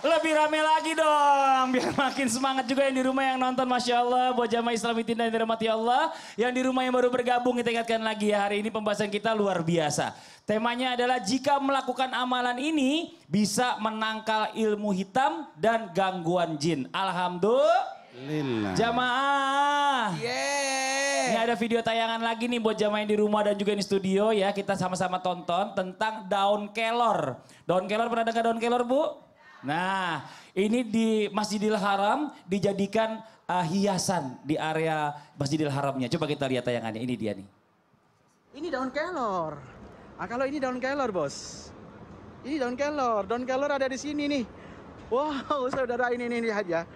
Lebih rame lagi dong. Biar makin semangat juga yang di rumah yang nonton. Masya Allah. Buat jamaah Islamitin dan dirahmati Allah. Yang di rumah yang baru bergabung kita ingatkan lagi ya. Hari ini pembahasan kita luar biasa. Temanya adalah jika melakukan amalan ini bisa menangkal ilmu hitam dan gangguan jin. Alhamdulillah. Jamaah. Ini ada video tayangan lagi nih buat jamaah yang di rumah dan juga di studio ya. Kita sama-sama tonton tentang daun kelor. Daun kelor, pernah dengar daun kelor, Bu? Nah, ini di Masjidil Haram dijadikan hiasan di area Masjidil Haramnya. Coba kita lihat tayangannya, ini dia nih. Ini daun kelor. Nah, kalau ini daun kelor, Bos. Ini daun kelor. Daun kelor ada di sini nih. Wow, saudara ini aja.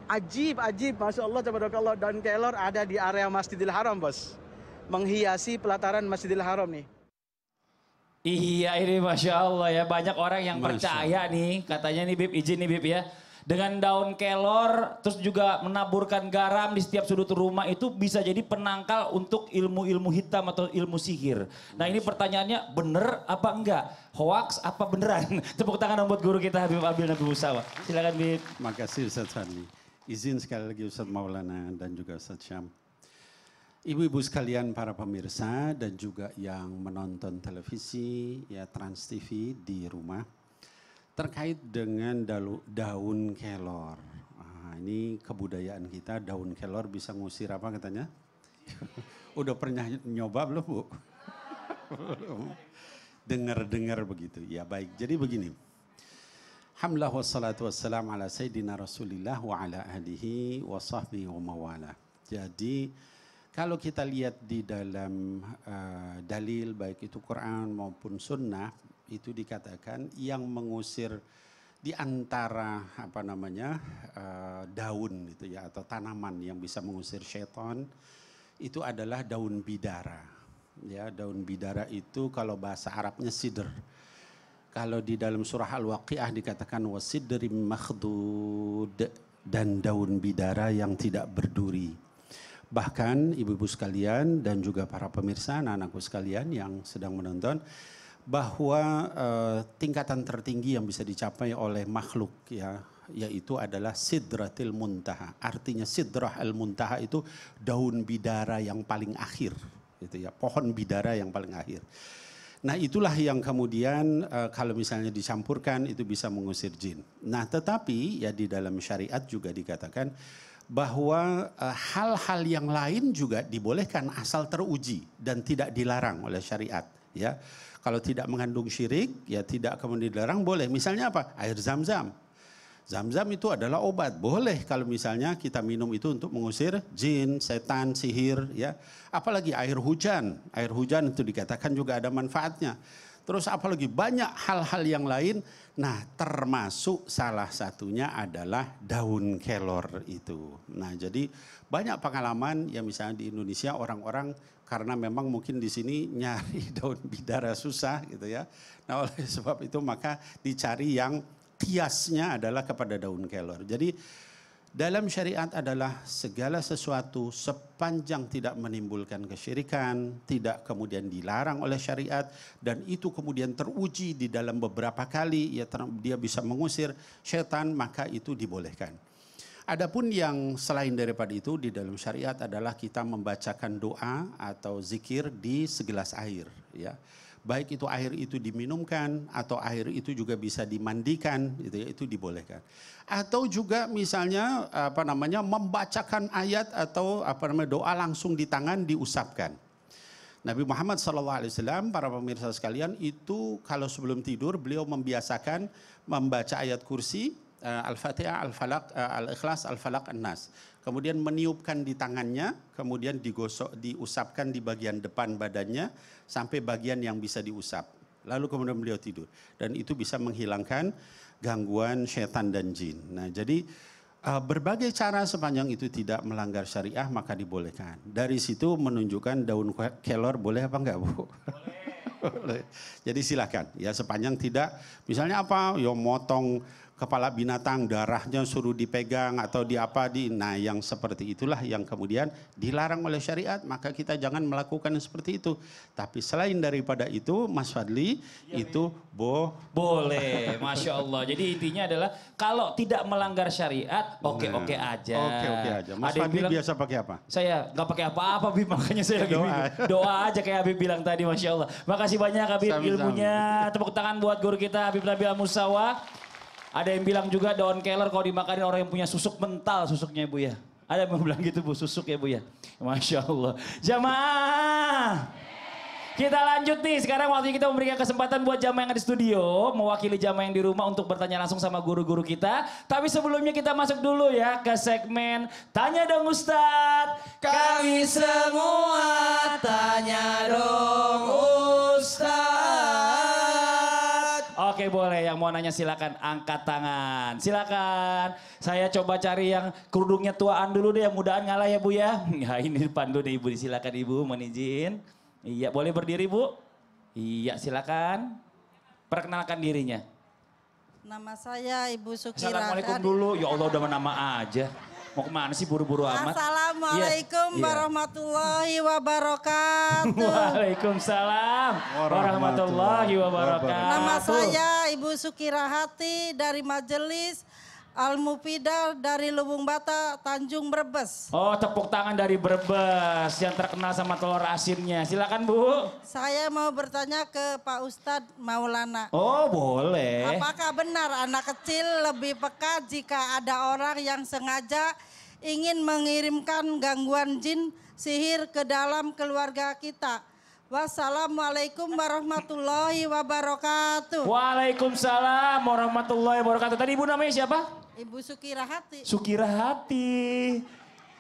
Ajib, Masya Allah, tabarakallah, daun kelor ada di area Masjidil Haram, Bos. Menghiasi pelataran Masjidil Haram nih. Iya, ini Masya Allah ya, banyak orang yang percaya nih, katanya nih Bib, izin nih Bib ya. Dengan daun kelor, terus juga menaburkan garam di setiap sudut rumah itu bisa jadi penangkal untuk ilmu-ilmu hitam atau ilmu sihir. Nah ini pertanyaannya, bener apa enggak? Hoax apa beneran? Tepuk tangan buat guru kita Habib Abil Nabi Musawa. Silakan Bib. Makasih Ustaz Fadli. Izin sekali lagi Ustaz Maulana dan juga Ustaz Syam. Ibu-ibu sekalian para pemirsa dan juga yang menonton televisi, ya Trans TV di rumah. Terkait dengan daun kelor. Ini kebudayaan kita, daun kelor bisa ngusir apa katanya? Udah pernah nyoba belum Bu? Dengar-dengar begitu. Ya baik, jadi begini. Alhamdulillah wassalatu wassalam ala sayyidina Rasulillah wa ala alihi wa sahbihi wa mawala. Jadi kalau kita lihat di dalam dalil baik itu Quran maupun sunnah itu dikatakan yang mengusir di antara daun itu ya atau tanaman yang bisa mengusir syaitan itu adalah daun bidara. Ya, daun bidara itu kalau bahasa Arabnya sidr. Kalau di dalam surah Al-Waqiah dikatakan wasidrim makhdud dan daun bidara yang tidak berduri. Bahkan ibu-ibu sekalian dan juga para pemirsa anak-anakku sekalian yang sedang menonton bahwa tingkatan tertinggi yang bisa dicapai oleh makhluk ya yaitu adalah sidratil muntaha. Artinya sidrah al-muntaha itu daun bidara yang paling akhir gitu ya, pohon bidara yang paling akhir. Nah itulah yang kemudian kalau misalnya dicampurkan itu bisa mengusir jin. Nah tetapi ya di dalam syariat juga dikatakan bahwa hal-hal yang lain juga dibolehkan asal teruji dan tidak dilarang oleh syariat. Ya, kalau tidak mengandung syirik ya tidak kemudian dilarang boleh. Misalnya apa? Air zam-zam. Zam-zam itu adalah obat. Boleh kalau misalnya kita minum itu untuk mengusir jin, setan, sihir. Ya. Apalagi air hujan. Air hujan itu dikatakan juga ada manfaatnya. Terus apalagi banyak hal-hal yang lain. Nah termasuk salah satunya adalah daun kelor itu. Nah jadi banyak pengalaman ya misalnya di Indonesia orang-orang karena memang mungkin di sini nyari daun bidara susah gitu ya. Nah oleh sebab itu maka dicari yang kiasnya adalah kepada daun kelor. Jadi dalam syariat adalah segala sesuatu sepanjang tidak menimbulkan kesyirikan, tidak kemudian dilarang oleh syariat dan itu kemudian teruji di dalam beberapa kali ya dia bisa mengusir setan maka itu dibolehkan. Adapun yang selain daripada itu di dalam syariat adalah kita membacakan doa atau zikir di segelas air ya. Baik itu air itu diminumkan atau air itu juga bisa dimandikan gitu ya, itu dibolehkan. Atau juga misalnya membacakan ayat atau doa langsung di tangan diusapkan. Nabi Muhammad SAW para pemirsa sekalian itu kalau sebelum tidur beliau membiasakan membaca ayat kursi Al-Fatihah, Al-Falaq, Al-Ikhlas, Al-Falaq, An-Nas. Kemudian meniupkan di tangannya, kemudian digosok, diusapkan di bagian depan badannya sampai bagian yang bisa diusap. Lalu kemudian beliau tidur. Dan itu bisa menghilangkan gangguan setan dan jin. Nah jadi berbagai cara sepanjang itu tidak melanggar syariah maka dibolehkan. Dari situ menunjukkan daun kelor boleh apa enggak Bu? Boleh. Jadi silakan ya sepanjang tidak misalnya apa ya motong kepala binatang darahnya suruh dipegang atau nah yang seperti itulah yang kemudian dilarang oleh syariat, maka kita jangan melakukan seperti itu. Tapi selain daripada itu Mas Fadli itu boleh, Masya Allah. Jadi intinya adalah kalau tidak melanggar syariat oke-oke aja. Oke-oke aja. Mas Ada yang Fadli bilang, biasa pakai apa? saya nggak pakai apa-apa, Habib, makanya saya lagi doa aja kayak Habib bilang tadi, Masya Allah. Makasih banyak Habib ilmunya. Tepuk tangan buat guru kita Habib Nabil Al-Musawa. Ada yang bilang juga daun kelor kalau dimakanin orang yang punya susuk mental susuknya Ibu ya. Ada yang bilang gitu Bu, susuk ya Bu ya. Masya Allah. Jamaah. Kita lanjut nih, sekarang waktunya kita memberikan kesempatan buat jamaah yang ada di studio. Mewakili jamaah yang di rumah untuk bertanya langsung sama guru-guru kita. Tapi sebelumnya kita masuk dulu ya ke segmen Tanya Dong Ustadz. Kami semua tanya dong Ustadz. Oke boleh, yang mau nanya silakan angkat tangan. Silakan. Saya coba cari yang kerudungnya tuaan dulu deh, yang mudaan ngalah ya Bu ya. Nah ini depan dulu deh Ibu, silakan Ibu, mohon izin. Iya boleh berdiri Bu. Iya silakan. Perkenalkan dirinya. Nama saya Ibu Sukira. Assalamualaikum dulu. Ya Allah udah nama aja. Mau kemana sih buru-buru amat? Assalamualaikum warahmatullahi wabarakatuh. Waalaikumsalam warahmatullahi wabarakatuh. Nama saya Ibu Sukira Hati dari Majelis Al-Mufidah dari Lubung Bata, Tanjung Brebes. Oh tepuk tangan dari Brebes yang terkenal sama telur asinnya. Silakan Bu. Saya mau bertanya ke Pak Ustadz Maulana. Oh boleh. Apakah benar anak kecil lebih peka jika ada orang yang sengaja ingin mengirimkan gangguan jin sihir ke dalam keluarga kita? Wassalamualaikum warahmatullahi wabarakatuh. Waalaikumsalam warahmatullahi wabarakatuh. Tadi Ibu namanya siapa? Ibu Sukira Hati. Sukira Hati.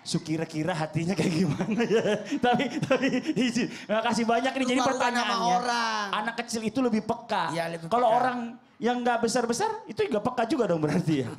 Sukira-kira hatinya kayak gimana ya. Tapi izin. Makasih banyak nih. Jadi pertanyaannya. Anak kecil itu lebih peka. Ya, lebih kalau peka. orang yang nggak besar-besar itu juga peka juga dong berarti ya.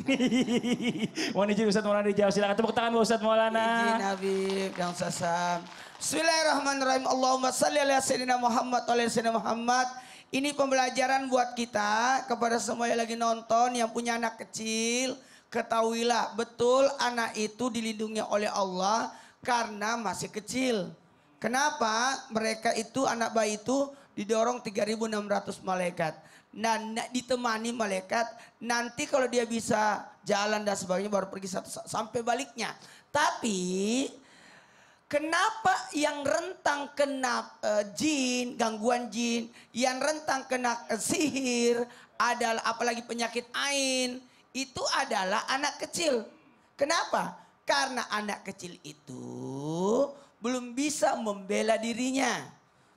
Mohon izin Ustadz Maulana dijawab. Silakan tepuk tangan buat Ustadz Maulana. Izin Habib yang sasam. Bismillahirrahmanirrahim. Allahumma salli ala sayyidina Muhammad wa ala sayyidina Muhammad. Ini pembelajaran buat kita kepada semua yang lagi nonton yang punya anak kecil. Ketahuilah betul anak itu dilindungi oleh Allah karena masih kecil. Kenapa? Mereka itu anak bayi itu didorong 3.600 malaikat. Nah ditemani malaikat nanti kalau dia bisa jalan dan sebagainya baru pergi sampai baliknya. Tapi kenapa yang rentang kena jin, gangguan jin, yang rentang kena sihir adalah apalagi penyakit ain. Itu adalah anak kecil. Kenapa? Karena anak kecil itu belum bisa membela dirinya.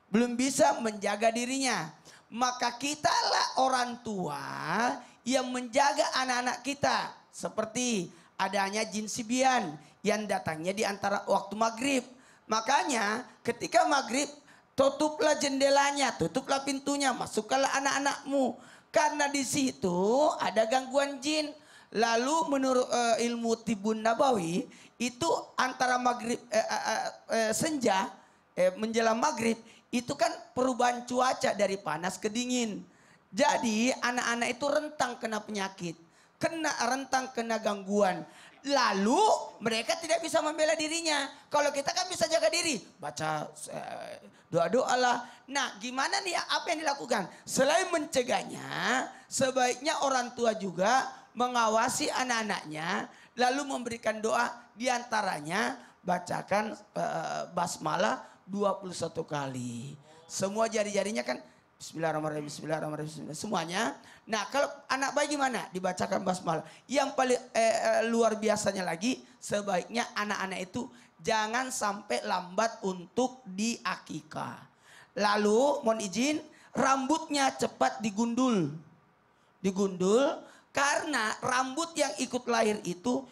Belum bisa menjaga dirinya. Maka kitalah orang tua yang menjaga anak-anak kita. Seperti adanya jin sibian yang datangnya di antara waktu maghrib. Makanya ketika maghrib tutuplah jendelanya, tutuplah pintunya, masukkanlah anak-anakmu. Karena di situ ada gangguan jin. Lalu menurut ilmu Tibun Nabawi itu antara maghrib senja menjelang maghrib itu kan perubahan cuaca dari panas ke dingin. Jadi anak-anak itu rentang kena penyakit, rentang kena gangguan. Lalu mereka tidak bisa membela dirinya. Kalau kita kan bisa jaga diri. Baca doa-doa lah. Nah gimana nih apa yang dilakukan? Selain mencegahnya, sebaiknya orang tua juga mengawasi anak-anaknya. Lalu memberikan doa diantaranya bacakan basmalah 21 kali. Semua jari-jarinya kan Bismillahirrahmanirrahim, Bismillahirrahmanirrahim, semuanya. Nah kalau anak bayi gimana? Dibacakan basmalah. Yang paling luar biasanya lagi, sebaiknya anak-anak itu jangan sampai lambat untuk diakikah. Lalu mohon izin, rambutnya cepat digundul. Digundul karena rambut yang ikut lahir itu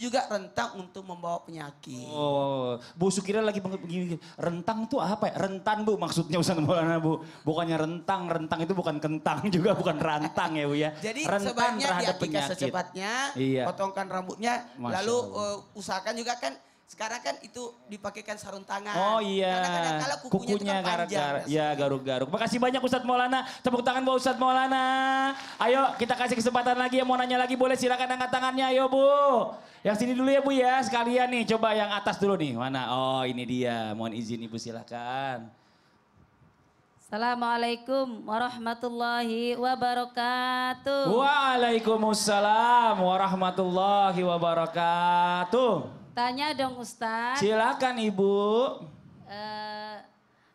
juga rentang untuk membawa penyakit. Oh, Bu Sukira lagi begini. Rentang tuh apa ya? Rentan Bu maksudnya Ustaz Maulana Bu. Bukannya rentang, rentang itu bukan kentang juga, bukan rantang ya Bu ya. Jadi rentan sebaiknya terhadap diakikah penyakit. secepatnya, Iya. potongkan rambutnya, Masya lalu Allah. usahakan juga kan Sekarang kan itu dipakaikan sarung tangan. Oh iya, Karena kadang-kala kukunya itu kan panjang. ya garuk-garuk. Makasih banyak Ustadz Maulana. Tepuk tangan buat Ustadz Maulana. Ayo kita kasih kesempatan lagi yang mau nanya lagi boleh silakan angkat tangannya ayo Bu. Yang sini dulu ya Bu ya sekalian nih. Coba yang atas dulu nih. Mana? Oh ini dia. Mohon izin Ibu silakan. Assalamualaikum warahmatullahi wabarakatuh. Waalaikumsalam warahmatullahi wabarakatuh. Tanya dong Ustadz. Silakan Ibu.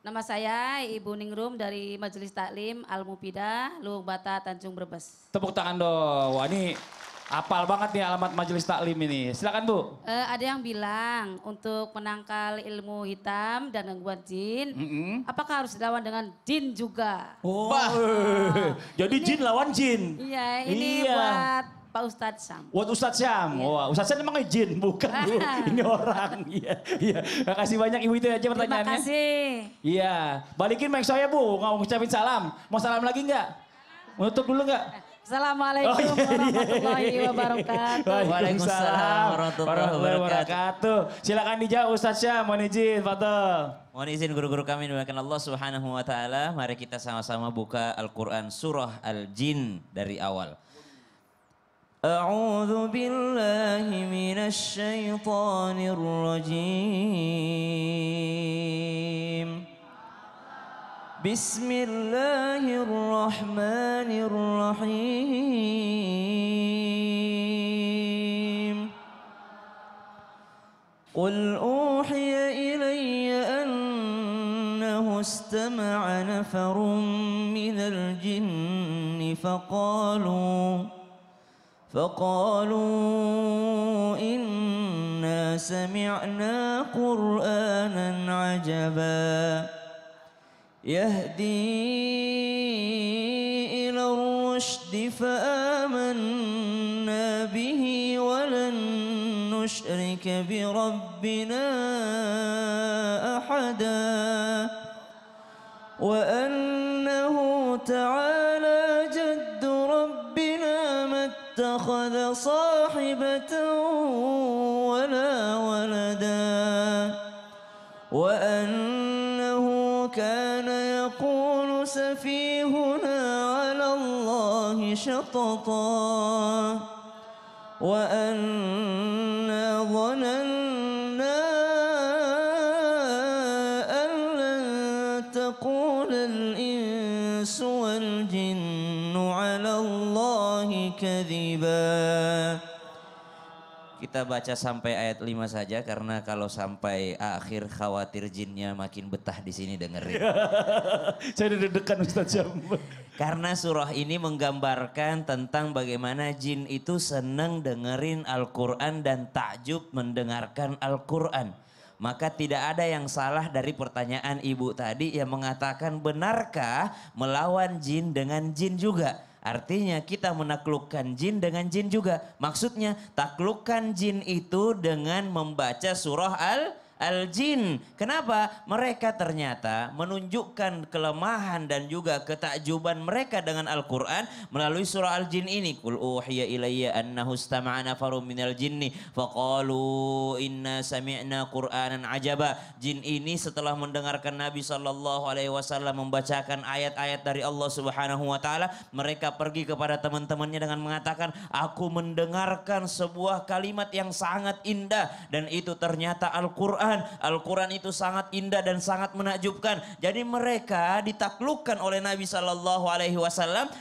Nama saya Ibu Ningrum dari Majelis Taklim Al-Mufidah, Luwung Bata, Tanjung Brebes. Tepuk tangan dong. Wah ini apal banget nih alamat Majelis Taklim ini. Silakan Bu. Ada yang bilang untuk menangkal ilmu hitam dan gangguan jin, apakah harus dilawan dengan jin juga? Oh, jadi jin lawan jin. Iya, ini buat Pak Ustadz Syam. Buat Ustadz Syam. Iya. Wah, Ustadz Syam emang jin, bukan Bu. Ini orang. Iya, iya. Makasih banyak Ibu itu aja pertanyaannya. Terima kasih. Iya, balikin mic saya Bu, nggak mau ngucapin salam. Mau salam lagi nggak? Menutup dulu nggak? Assalamualaikum warahmatullahi wabarakatuh. Waalaikumsalam warahmatullahi wabarakatuh. Silakan dijawab Ustadz Syam, mohon izin, Fadol. Mohon izin guru-guru kami dimuliakan Allah Subhanahu wa taala. Mari kita sama-sama buka Al-Qur'an surah Al-Jin dari awal. A'udzu billahi minasy syaithanir rajim. Bismillahirrahmanirrahim. Qul uhiya ilayya annahu istama'a nafarun minal jinni فقالوا إنا سمعنا قرآنا عجبا يهدي إلى الرشد فآمنا به ولن نشرك بربنا أحدا وأنه تعالى جد ربنا ما اتخذ صاحبة ولا ولدا وأنه كان يقول سفيهنا على الله شططا وأنا ظننا أن لن تقول الإنس والجن على الله كذبا. Kita baca sampai ayat 5 saja karena kalau sampai akhir khawatir jinnya makin betah di sini dengerin. Saya udah deg-degan Ustadz Syam. Karena surah ini menggambarkan tentang bagaimana jin itu senang dengerin Al-Quran dan takjub mendengarkan Al-Quran. Maka tidak ada yang salah dari pertanyaan ibu tadi yang mengatakan benarkah melawan jin dengan jin juga? Artinya kita menaklukkan jin dengan jin juga. Maksudnya taklukkan jin itu dengan membaca surah Al-Jin. Kenapa? Mereka ternyata menunjukkan kelemahan dan juga ketakjuban mereka dengan Al-Quran melalui surah Al-Jin ini. Qul uhiya ilayya annahu istama'a nafarun minal jinni faqalu inna sami'na Qur'anan ajaba. Jin ini setelah mendengarkan Nabi SAW membacakan ayat-ayat dari Allah Subhanahu wa taala, mereka pergi kepada teman-temannya dengan mengatakan, aku mendengarkan sebuah kalimat yang sangat indah dan itu ternyata Al-Quran. Al-Quran itu sangat indah dan sangat menakjubkan. Jadi mereka ditaklukkan oleh Nabi SAW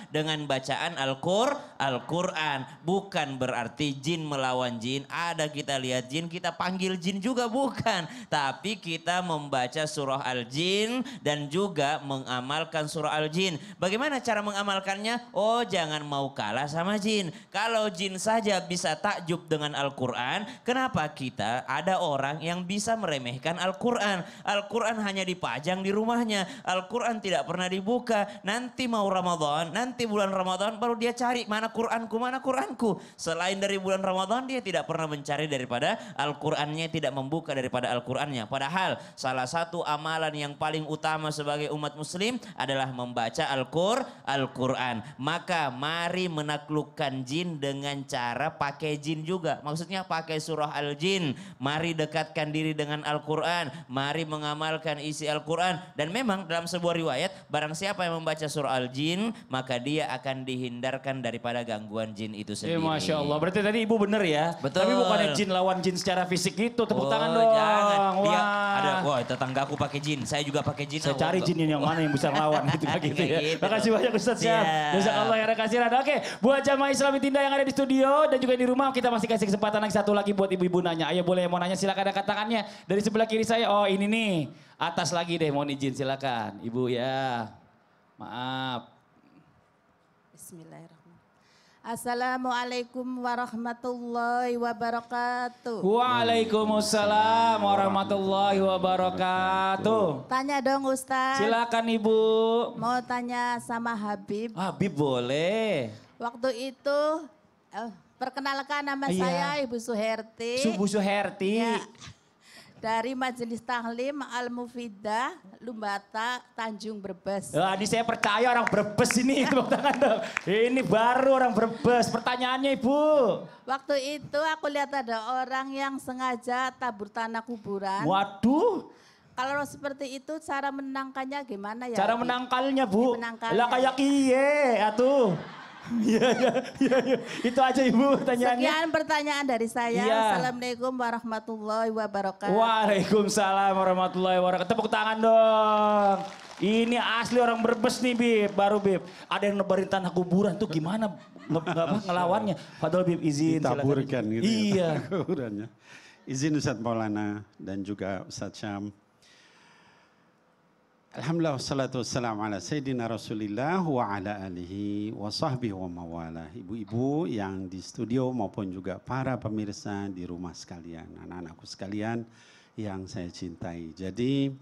dengan bacaan Al-Quran. Bukan berarti jin melawan jin. Ada kita lihat jin, kita panggil jin juga bukan. Tapi kita membaca surah Al-Jin dan juga mengamalkan surah Al-Jin. Bagaimana cara mengamalkannya? Oh, jangan mau kalah sama jin. Kalau jin saja bisa takjub dengan Al-Quran, kenapa kita ada orang yang bisa terbiasa meremehkan Al-Quran. Al-Quran hanya dipajang di rumahnya. Al-Quran tidak pernah dibuka. Nanti mau Ramadan, nanti bulan Ramadan baru dia cari mana Quranku, mana Quranku. Selain dari bulan Ramadan dia tidak pernah mencari daripada Al-Qurannya, tidak membuka daripada Al-Qurannya. Padahal salah satu amalan yang paling utama sebagai umat muslim adalah membaca Al-Quran. Maka mari menaklukkan jin dengan cara pakai jin juga. Maksudnya pakai surah Al-Jin. Mari dekatkan diri dengan Al-Quran. Mari mengamalkan isi Al-Quran. Dan memang dalam sebuah riwayat, barang siapa yang membaca surah Al-Jin, maka dia akan dihindarkan daripada gangguan jin itu sendiri. Masya Allah, berarti tadi ibu bener ya? Betul. Tapi bukannya jin lawan jin secara fisik gitu, tepuk tangan dong. Jangan. Dia Wah. ada, wah tetanggaku pakai jin, saya juga pakai jin. Saya cari jin yang mana yang bisa ngelawan gitu, gitu ya. Gitu. Makasih banyak Ustaz Syam. Iya. Jazakallah ya kasihan. Oke, buat jamaah Islami Tinda yang ada di studio dan juga di rumah, kita masih kasih kesempatan lagi satu lagi buat ibu-ibu nanya. Ayo boleh yang mau nanya silakan, angkat tangannya. Dari sebelah kiri saya, oh ini nih, atas lagi deh, mohon izin silakan. Ibu ya, maaf. Bismillahirrahmanirrahim. Assalamualaikum warahmatullahi wabarakatuh. Waalaikumsalam warahmatullahi wabarakatuh. Tanya dong Ustaz. Silakan Ibu. Mau tanya sama Habib. Habib boleh. Waktu itu perkenalkan nama Iya. saya Ibu Suherti. Subuh Suherti. Ya, dari Majelis Taklim Al-Mufidah, Lumbata, Tanjung Brebes. Wah, ini saya percaya orang Brebes ini. Tepuk tangan dong. Ini baru orang Brebes. Pertanyaannya Ibu. Waktu itu aku lihat ada orang yang sengaja tabur tanah kuburan. Waduh. Kalau seperti itu cara menangkannya gimana ya? Cara Habib? menangkalnya Bu. Menangkalnya. Lah kayak kie atuh. Iya. Itu aja Ibu pertanyaannya. Sekian pertanyaan dari saya. Iya. Assalamualaikum warahmatullahi wabarakatuh. Waalaikumsalam warahmatullahi wabarakatuh. Tepuk tangan dong. Ini asli orang Brebes nih Bib, baru Bib. Ada yang nebarin tanah kuburan tuh gimana ngelawannya? Padahal Bib izin. Ditaburkan silakan. gitu ya, Iya. tanah kuburannya. Izin Ustaz Maulana dan juga Ustaz Syam. Alhamdulillah wassalatu wassalamu ala Sayyidina Rasulillah wa ala alihi wa sahbihi wa mawalah. Ibu-ibu yang di studio maupun juga para pemirsa di rumah sekalian, anak-anakku sekalian yang saya cintai. Jadi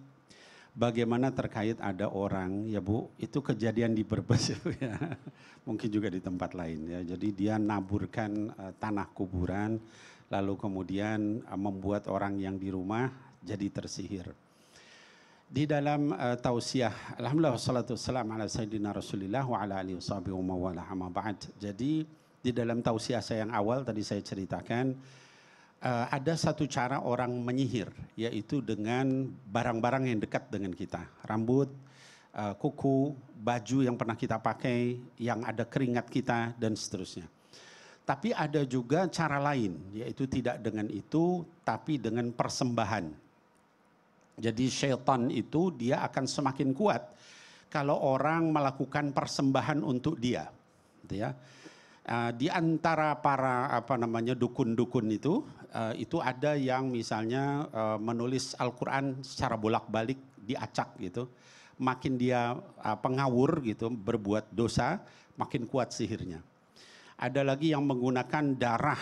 bagaimana terkait ada orang ya Bu, itu kejadian di Brebes ya, mungkin juga di tempat lain ya. Jadi dia naburkan tanah kuburan lalu kemudian membuat orang yang di rumah jadi tersihir. Di dalam tausiah, alhamdulillah wassalatu wassalamu ala sayyidina Rasulillah wa ala alihi washabihi wa mawalah amma ba'd. Jadi di dalam tausiah saya yang awal tadi saya ceritakan ada satu cara orang menyihir, yaitu dengan barang-barang yang dekat dengan kita. Rambut, kuku, baju yang pernah kita pakai, yang ada keringat kita dan seterusnya. Tapi ada juga cara lain, yaitu tidak dengan itu tapi dengan persembahan. Jadi syaitan itu dia akan semakin kuat kalau orang melakukan persembahan untuk dia, gitu ya. Di antara para dukun-dukun itu ada yang misalnya menulis Al-Quran secara bolak-balik diacak gitu. Makin dia pengawur gitu, berbuat dosa, makin kuat sihirnya. Ada lagi yang menggunakan darah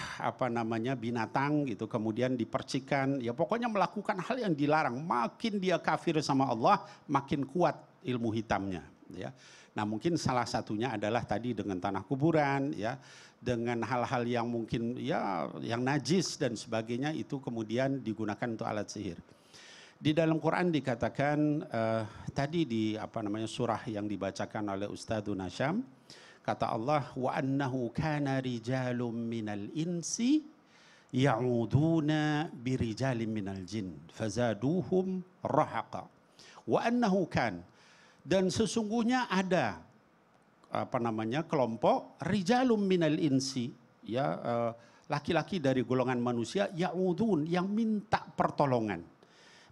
binatang gitu, kemudian dipercikan, ya pokoknya melakukan hal yang dilarang. Makin dia kafir sama Allah, makin kuat ilmu hitamnya. Ya. Nah mungkin salah satunya adalah tadi dengan tanah kuburan, ya, dengan hal-hal yang mungkin ya yang najis dan sebagainya, itu kemudian digunakan untuk alat sihir. Di dalam Quran dikatakan tadi di surah yang dibacakan oleh Ustadzuna Syam. Kata Allah, wa annahu kana rijalun minal insi ya'uduna birijalin minal jin fazaduhum rahaqa. Wa annahu kan, dan sesungguhnya ada kelompok rijalun minal insi, ya laki-laki dari golongan manusia, ya'udun yang minta pertolongan,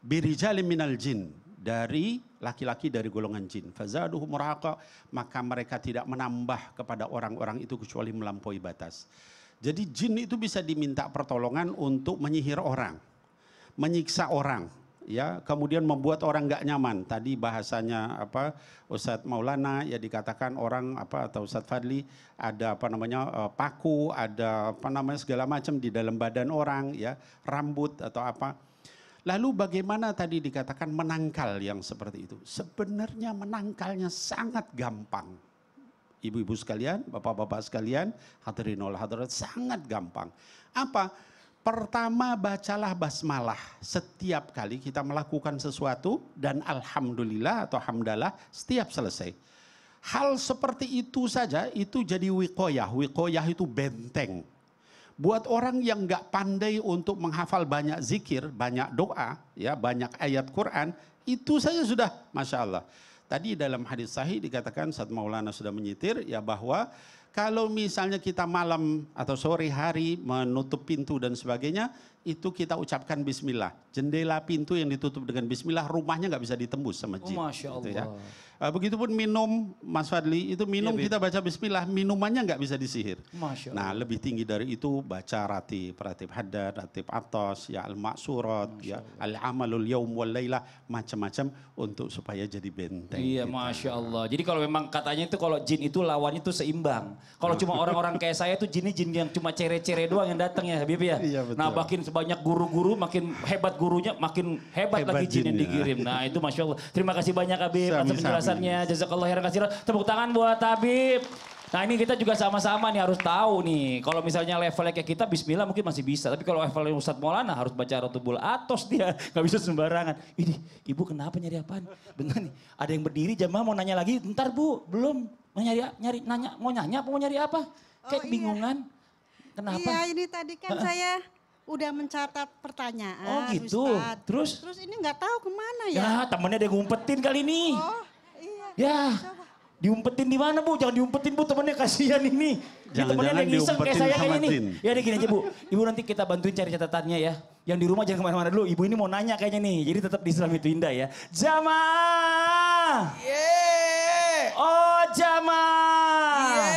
birijalin minal jin, dari laki-laki dari golongan jin. Fazaduhum rahaqa, maka mereka tidak menambah kepada orang-orang itu kecuali melampaui batas. Jadi jin itu bisa diminta pertolongan untuk menyihir orang, menyiksa orang, ya, kemudian membuat orang nggak nyaman. Tadi bahasanya Ustadz Maulana ya dikatakan orang atau Ustadz Fadli ada paku, ada segala macam di dalam badan orang, ya, rambut atau apa. Lalu bagaimana tadi dikatakan menangkal yang seperti itu? Sebenarnya menangkalnya sangat gampang. Ibu-ibu sekalian, bapak-bapak sekalian, hadirin wal hadirat, sangat gampang. Apa? Pertama bacalah basmalah setiap kali kita melakukan sesuatu dan alhamdulillah atau hamdalah setiap selesai. Hal seperti itu saja itu jadi wiqoyah. Wiqoyah itu benteng. Buat orang yang nggak pandai untuk menghafal banyak zikir, banyak doa, ya banyak ayat Quran, itu saja sudah Masya Allah. Tadi dalam hadis sahih dikatakan saat Maulana sudah menyitir ya bahwa kalau misalnya kita malam atau sore hari menutup pintu dan sebagainya, itu kita ucapkan bismillah. Jendela pintu yang ditutup dengan bismillah, rumahnya nggak bisa ditembus sama jin. Masya Allah. Gitu ya. Begitupun minum, Mas Fadli, itu minum kita baca bismillah, minumannya nggak bisa disihir. Masya Allah. Nah lebih tinggi dari itu baca ratib haddad, ratib atos, ya al-maksurat, ya al-amalul yaum wal laylah, macam-macam untuk supaya jadi benteng. Iya, kita. Masya Allah. Jadi kalau memang katanya itu kalau jin itu lawannya itu seimbang. Kalau cuma orang-orang kayak saya itu jin yang cuma cere-cere doang yang datang ya Habib ya. Iya, betul. Nah makin sebanyak guru-guru makin hebat gurunya, makin hebat lagi jin yang jinnya. dikirim. Nah itu Masya Allah. Terima kasih banyak Habib atas Sami-sami. penjelasannya. Jazakallah khairan katsiran. Tepuk tangan buat Habib. Nah ini kita juga sama-sama nih harus tahu nih. Kalau misalnya levelnya kayak kita bismillah mungkin masih bisa. Tapi kalau levelnya Ustadz Maulana harus baca Rotubul Atos dia. Gak bisa sembarangan. Ini ibu kenapa nyari apaan? Bener nih ada yang berdiri jamaah mau nanya lagi. Bentar bu belum. Mau nanya apa mau nyari apa? Kayak kebingungan. Kenapa? Iya ini tadi kan saya udah mencatat pertanyaan. Oh gitu. Ustadz. Terus ini nggak tahu kemana ya? Ya temennya ada yang ngumpetin kali ini. Oh iya. Ya. Diumpetin di mana bu? Jangan diumpetin bu temennya kasihan ini. Temennya ada yang iseng kayak saya kayak ini. Ya udah gini aja bu. Ibu nanti kita bantuin cari catatannya ya. Yang di rumah jangan kemana-mana dulu. Ibu ini mau nanya kayaknya nih. Jadi tetap di Islam itu indah ya. Jamaah. Oh jamaah.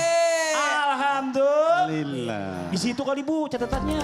Alhamdulillah. Alhamdulillah. Di situ kali bu catatannya.